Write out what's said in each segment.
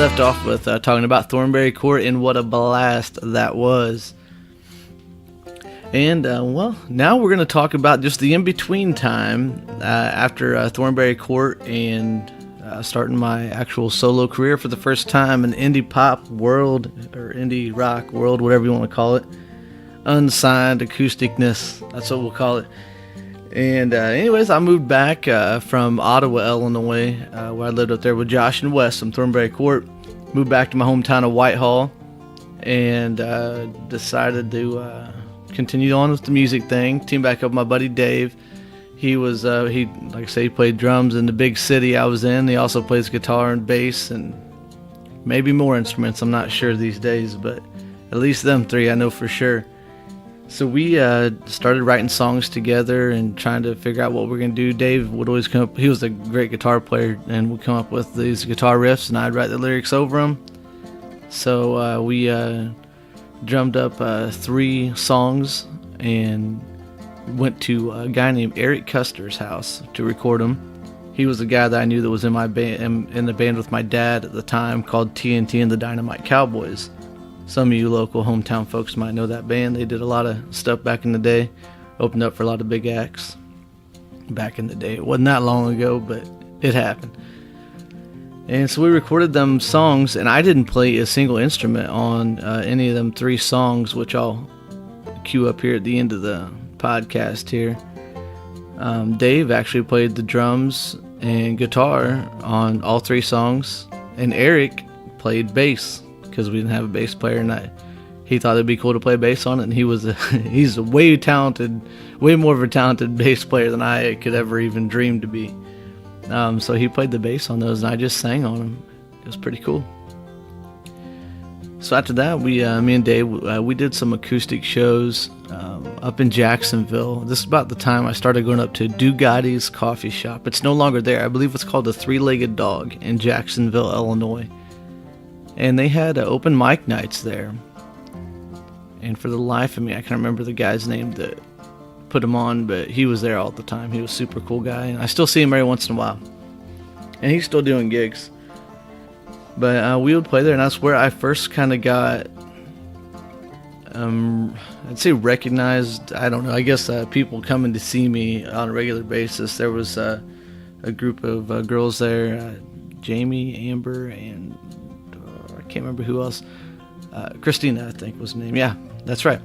left off with talking about Thornberry Court and what a blast that was. And, now we're going to talk about just the in-between time after Thornberry Court and starting my actual solo career for the first time in indie pop world, or indie rock world, whatever you want to call it. Unsigned acousticness, that's what we'll call it. And anyways, I moved back from Ottawa, Illinois, where I lived up there with Josh and Wes from Thornberry Court. Moved back to my hometown of Whitehall, and decided to continue on with the music thing. Teamed back up with my buddy Dave. He was, like I say, he played drums in the big city I was in. He also plays guitar and bass and maybe more instruments. I'm not sure these days, but at least them three I know for sure. So we started writing songs together and trying to figure out what we're going to do. Dave would always come up, he was a great guitar player, and would come up with these guitar riffs, and I'd write the lyrics over them. So we drummed up 3 songs and went to a guy named Eric Custer's house to record them. He was the guy that I knew that was in my band, in the band with my dad at the time, called TNT and the Dynamite Cowboys. Some of you local hometown folks might know that band. They did a lot of stuff back in the day. Opened up for a lot of big acts back in the day. It wasn't that long ago, but it happened. And so we recorded them songs, and I didn't play a single instrument on any of them 3 songs, which I'll cue up here at the end of the podcast here. Dave actually played the drums and guitar on all 3 songs, and Eric played bass, because we didn't have a bass player, and he thought it'd be cool to play bass on it, and he's a way more of a talented bass player than I could ever even dream to be. So he played the bass on those, and I just sang on them. It was pretty cool. So after that, me and Dave, we did some acoustic shows up in Jacksonville. This is about the time I started going up to Dugatti's Coffee Shop. It's no longer there. I believe it's called the Three-Legged Dog in Jacksonville, Illinois. And they had open mic nights there. And for the life of me, I can't remember the guy's name that put him on, but he was there all the time. He was a super cool guy, and I still see him every once in a while. And he's still doing gigs. But we would play there, and that's where I first kind of got, I'd say recognized. I don't know. I guess people coming to see me on a regular basis. There was a group of girls there, Jamie, Amber, and I can't remember who else. Christina, I think was the name. Yeah, that's right.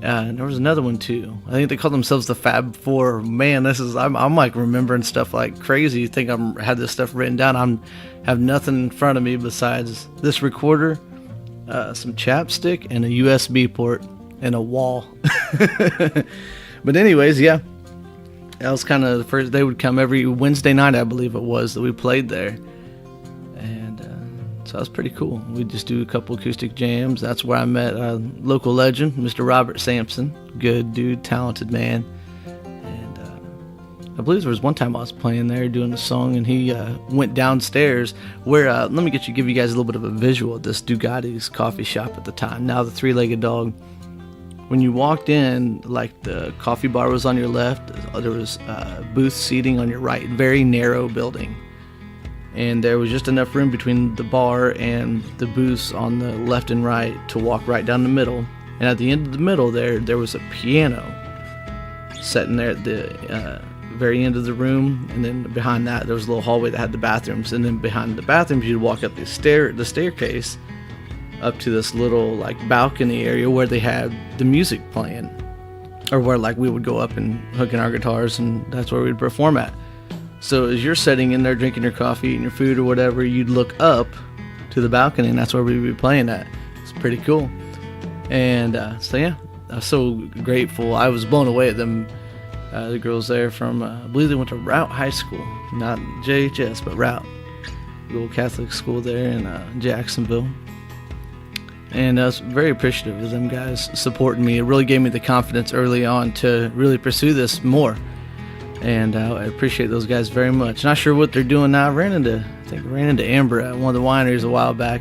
And there was another one too. I think they called themselves the Fab Four. Man, I'm like remembering stuff like crazy. You think I had this stuff written down? I have nothing in front of me besides this recorder, some chapstick, and a USB port, and a wall. But anyways, yeah, that was kind of the first. They would come every Wednesday night, I believe it was, that we played there. So that was pretty cool. We'd just do a couple acoustic jams. That's where I met a local legend, Mr. Robert Sampson. Good dude, talented man. And I believe there was one time I was playing there doing a song, and he went downstairs where, let me give you guys a little bit of a visual of this Dugatti's Coffee Shop at the time, now the Three-Legged Dog. When you walked in, like the coffee bar was on your left, there was booth seating on your right, very narrow building. And there was just enough room between the bar and the booths on the left and right to walk right down the middle. And at the end of the middle there was a piano sitting there at the very end of the room. And then behind that, there was a little hallway that had the bathrooms. And then behind the bathrooms, you'd walk up the staircase up to this little like balcony area where they had the music playing, or where like we would go up and hook in our guitars, and that's where we'd perform at. So as you're sitting in there drinking your coffee, eating your food or whatever, you'd look up to the balcony, and that's where we'd be playing at. It's pretty cool. And so yeah, I was so grateful. I was blown away at them. The girls there from, I believe they went to Route High School, not JHS, but Route. Little Catholic school there in Jacksonville. And I was very appreciative of them guys supporting me. It really gave me the confidence early on to really pursue this more. And I appreciate those guys very much. Not sure what they're doing now. I ran into Amber at one of the wineries a while back.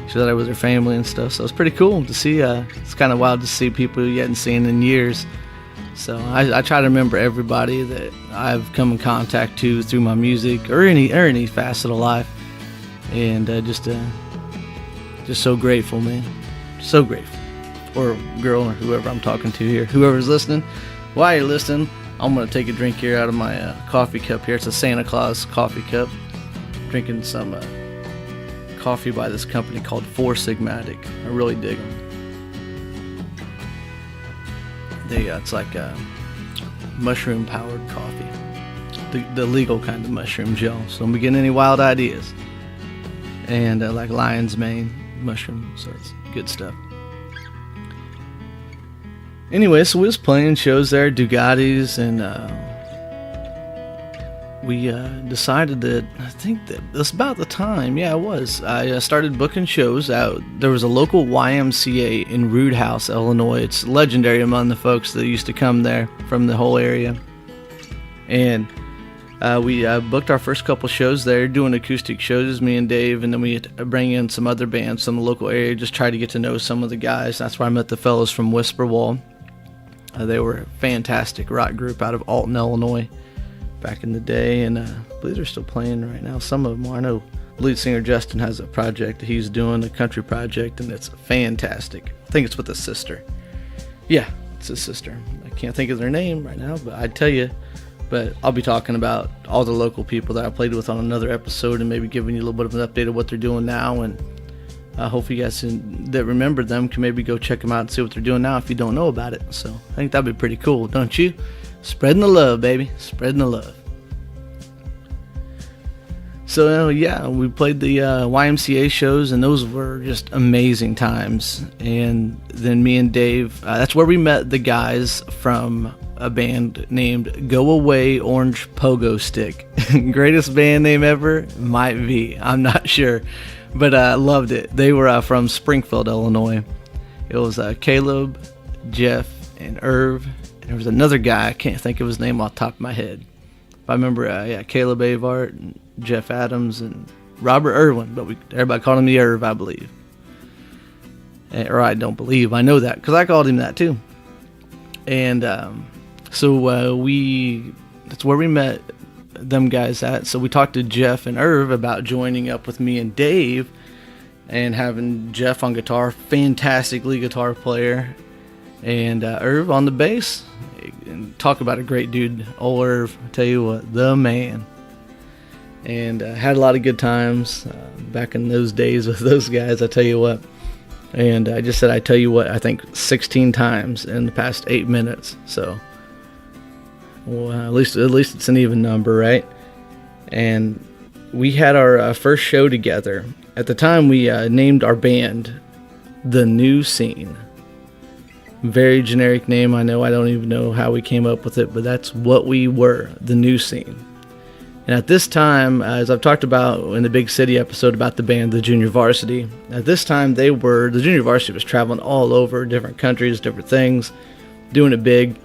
She thought I was her family and stuff. So it's pretty cool to see. It's kind of wild to see people you hadn't seen in years. So I try to remember everybody that I've come in contact to through my music or any facet of life, and just to Just so grateful, man. So grateful. Or girl, or whoever I'm talking to here. Whoever's listening. While you're listening, I'm going to take a drink here out of my coffee cup here. It's a Santa Claus coffee cup. Drinking some coffee by this company called Four Sigmatic. I really dig them. It's like mushroom powered coffee. The legal kind of mushroom gel. So don't be getting any wild ideas. And like lion's mane mushroom. So it's good stuff. Anyway, so we was playing shows there, Dugatis, and we decided that, I think that it was about the time, yeah, it was. I started booking shows out. There was a local YMCA in Roodhouse, Illinois. It's legendary among the folks that used to come there from the whole area. And we booked our first couple shows there, doing acoustic shows, me and Dave, and then we bring in some other bands from the local area, just try to get to know some of the guys. That's where I met the fellows from Whisperwall. They were a fantastic rock group out of Alton, Illinois, back in the day, and I believe they're still playing right now. Some of them are. I know lead singer Justin has a project that he's doing, a country project, and it's fantastic. I think it's with his sister. Yeah, it's his sister. I can't think of their name right now, but I'd tell you. But I'll be talking about all the local people that I played with on another episode, and maybe giving you a little bit of an update of what they're doing now, and I hope you guys that remember them can maybe go check them out and see what they're doing now if you don't know about it. So I think that'd be pretty cool, don't you? Spreading the love, baby. Spreading the love. So yeah, we played the YMCA shows, and those were just amazing times. And then me and Dave, that's where we met the guys from a band named Go Away Orange Pogo Stick. Greatest band name ever? Might be. I'm not sure. But I loved it. They were from Springfield, Illinois. It was Caleb, Jeff, and Irv. And there was another guy. I can't think of his name off the top of my head. If I remember, Caleb Avart, and Jeff Adams, and Robert Irwin. But everybody called him the Irv, I believe. Or I don't believe. I know that because I called him that too. And so that's where we met them guys at. So we talked to Jeff and Irv about joining up with me and Dave and having Jeff on guitar, fantastic lead guitar player, and Irv on the bass. And talk about a great dude, old Irv, I tell you what, the man. And had a lot of good times back in those days with those guys, I tell you what. And I just said I tell you what, I think 16 times in the past 8 minutes. So well, at least it's an even number, right? And we had our first show together. At the time, we named our band The New Scene. Very generic name, I know. I don't even know how we came up with it, but that's what we were, The New Scene. And at this time, as I've talked about in the Big City episode about the band, the Junior Varsity, at this time, the Junior Varsity was traveling all over, different countries, different things, doing it big.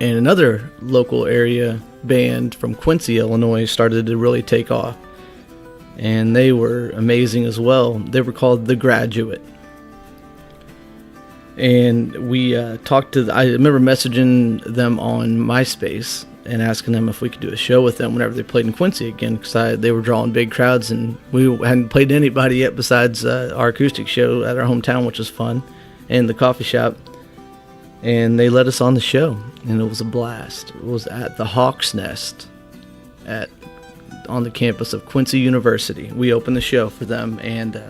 And another local area band from Quincy, Illinois started to really take off. And they were amazing as well. They were called The Graduate. And we talked to I remember messaging them on MySpace and asking them if we could do a show with them whenever they played in Quincy again, because they were drawing big crowds, and we hadn't played anybody yet besides our acoustic show at our hometown, which was fun, and the coffee shop. And they let us on the show, and it was a blast. It was at the Hawk's Nest on the campus of Quincy University. We opened the show for them and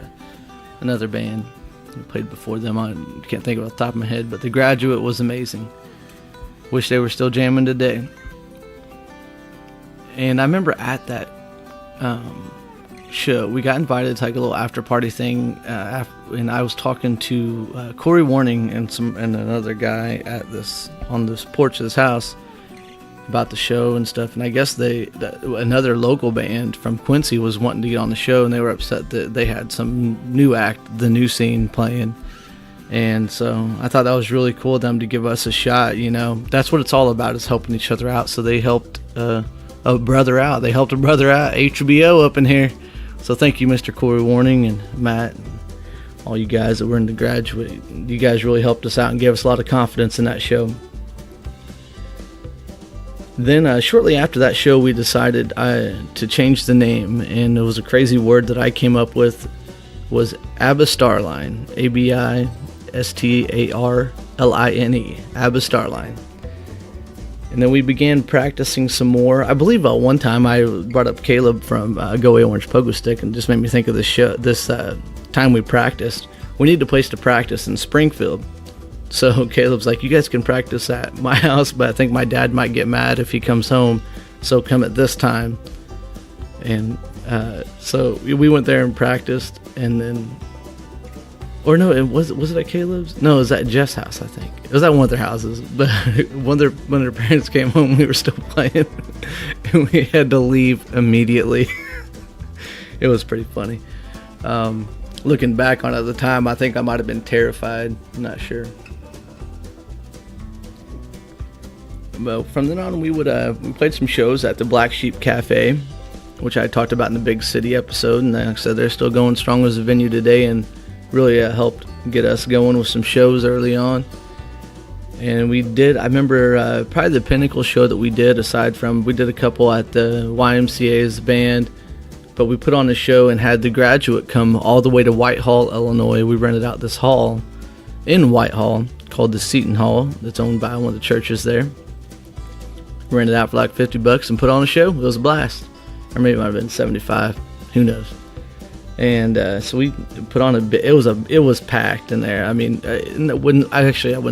another band who played before them. I can't think of it off the top of my head, but The Graduate was amazing. Wish they were still jamming today. And I remember at that show, we got invited to like a little after party thing, and I was talking to Corey Warning and another guy on this porch of this house about the show and stuff. And I guess another local band from Quincy was wanting to get on the show, and they were upset that they had some new act, The New Scene, playing. And so I thought that was really cool of them to give us a shot. You know, that's what it's all about, is helping each other out. So they helped a brother out. They helped a brother out, HBO up in here. So thank you, Mr. Corey Warning and Matt, and all you guys that were in The Graduate. You guys really helped us out and gave us a lot of confidence in that show. Then shortly after that show, we decided to change the name, and it was a crazy word that I came up with. was Abistarline, Abistarline, Abistarline. And then we began practicing some more. I believe one time I brought up Caleb from Go Away Orange Pogo Stick, and just made me think of this time we practiced. We needed a place to practice in Springfield. So Caleb's like, you guys can practice at my house, but I think my dad might get mad if he comes home, so come at this time. And so we went there and practiced, and then, or no, was it at Caleb's? No, it was at Jeff's house, I think. It was at one of their houses, but when their parents came home, we were still playing, and we had to leave immediately. It was pretty funny. Looking back on it at the time, I think I might have been terrified. I'm not sure. But from then on, we played some shows at the Black Sheep Cafe, which I talked about in the Big City episode, and like I said, they're still going strong as a venue today, and really helped get us going with some shows early on. And I remember probably the pinnacle show that we did, aside from, we did a couple at the YMCA's band, but we put on a show and had the Graduate come all the way to Whitehall, Illinois. We rented out this hall in Whitehall called the Seton Hall, that's owned by one of the churches there. Rented out for like $50 and put on a show. It was a blast. Or maybe it might have been $75. Who knows? And so we put on a bit. It was packed in there. I mean, I wouldn't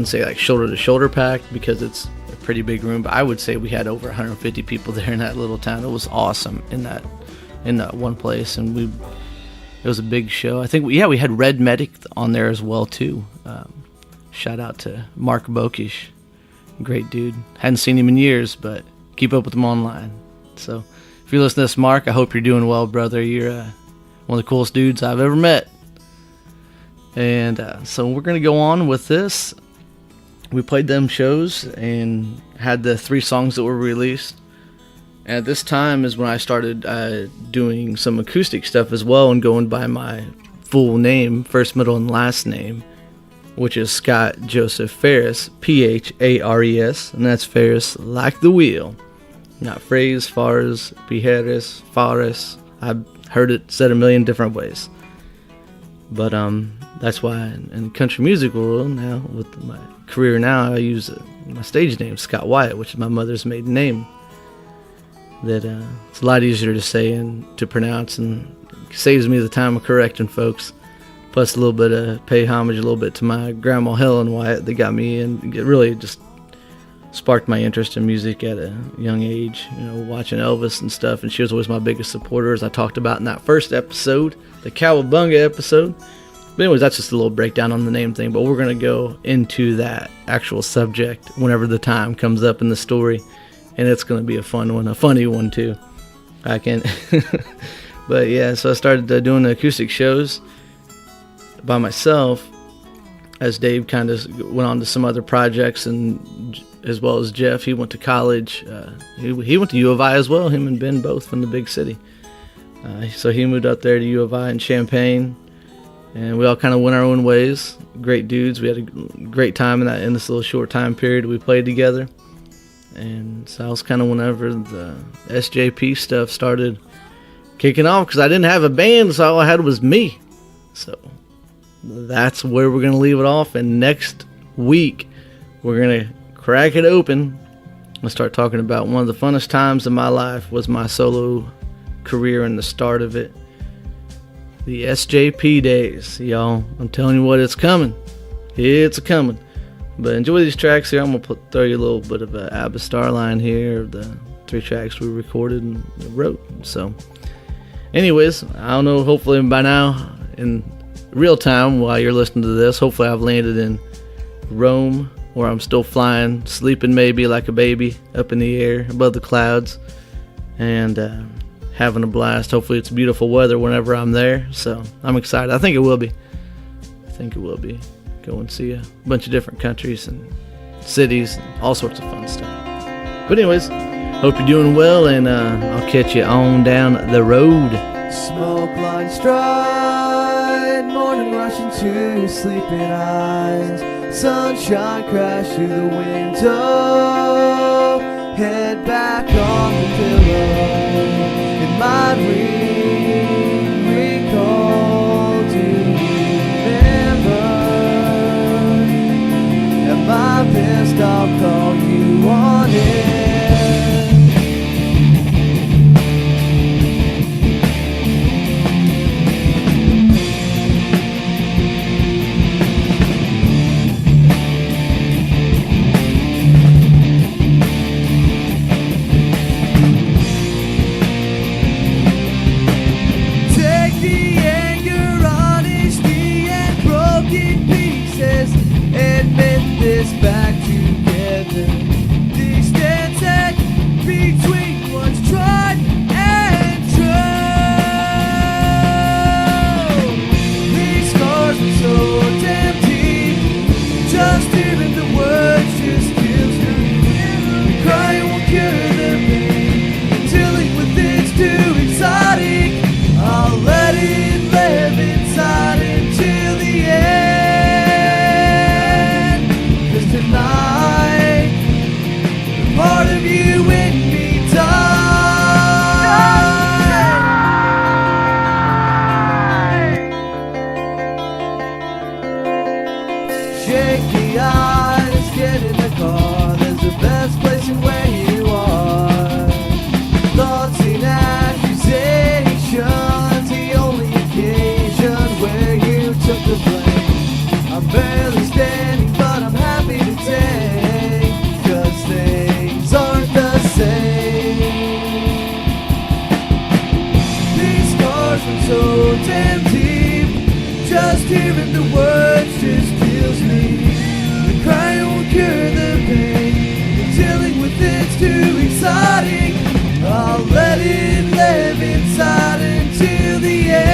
say like shoulder to shoulder packed, because it's a pretty big room. But I would say we had over 150 people there in that little town. It was awesome in that one place, and it was a big show. I think we had Red Medic on there as well too. Shout out to Mark Bokish, great dude. Hadn't seen him in years, but keep up with him online. So if you're listening to this, Mark, I hope you're doing well, brother. You're one of the coolest dudes I've ever met. And so we're going to go on with this. We played them shows and had the 3 songs that were released. And at this time is when I started doing some acoustic stuff as well, and going by my full name, first, middle, and last name, which is Scott Joseph Ferris, Phares, and that's Ferris like the wheel. Not phrase, Fares, Pijeres, Fares. I've heard it said a million different ways. But that's why in the country music world now, with my career now, I use my stage name, Scott Wyatt, which is my mother's maiden name. That it's a lot easier to say and to pronounce, and saves me the time of correcting folks. Plus a little bit of pay homage a little bit to my grandma Helen Wyatt that got me in. It really just sparked my interest in music at a young age, watching Elvis and stuff, and she was always my biggest supporter, as I talked about in that first episode, the Cowabunga episode. But anyways, that's just a little breakdown on the name thing, but we're going to go into that actual subject whenever the time comes up in the story, and it's going to be a fun one, a funny one too. I can But yeah, so I started doing the acoustic shows by myself, as Dave kind of went on to some other projects, and as well as Jeff, he went to college. He went to U of I as well, him and Ben both from the big city. So he moved up there to U of I in Champaign, and we all kind of went our own ways. Great dudes. We had a great time in this little short time period we played together. And so that was kind of whenever the SJP stuff started kicking off, because I didn't have a band, so all I had was me. So that's where we're going to leave it off, and next week we're going to crack it open and start talking about one of the funnest times of my life was my solo career and the start of it. The SJP days, y'all. I'm telling you what, it's coming. It's coming. But enjoy these tracks here. I'm going to throw you a little bit of an Abistarline here, of the 3 tracks we recorded and wrote. So anyways, I don't know, hopefully by now, in real time while you're listening to this, hopefully I've landed in Rome, where I'm still flying, sleeping maybe like a baby up in the air above the clouds, and having a blast. Hopefully it's beautiful weather whenever I'm there, so I'm excited. I think it will be. Go and see a bunch of different countries and cities and all sorts of fun stuff. But anyways, hope you're doing well, and I'll catch you on down the road. Smoke line stride, morning rush into your sleeping eyes. Sunshine crash through the window. Head back on the pillow. It might recall to too exotic, I'll let it live inside until the end. 'Cause tonight, the part of you in me died. Shaky eyes, get in the car, there's the best place in where you are. Thoughts in accusations, the only occasion where you took the blame. I'm barely standing, but I'm happy today, 'cause things aren't the same. These scars are so damn deep, just hearing the words just kills me. The crying won't cure the pain, dealing with it's too exotic, I'll let it live inside until the end.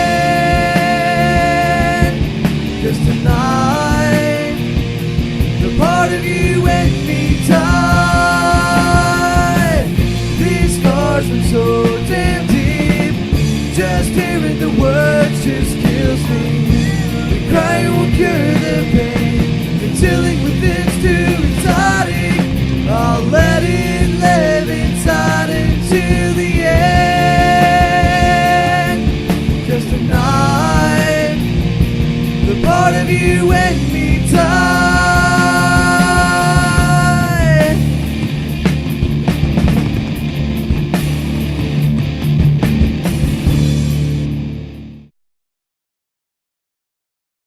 'Cause tonight, the part of you and me died. These scars were so damn deep, just hearing the words just kills me.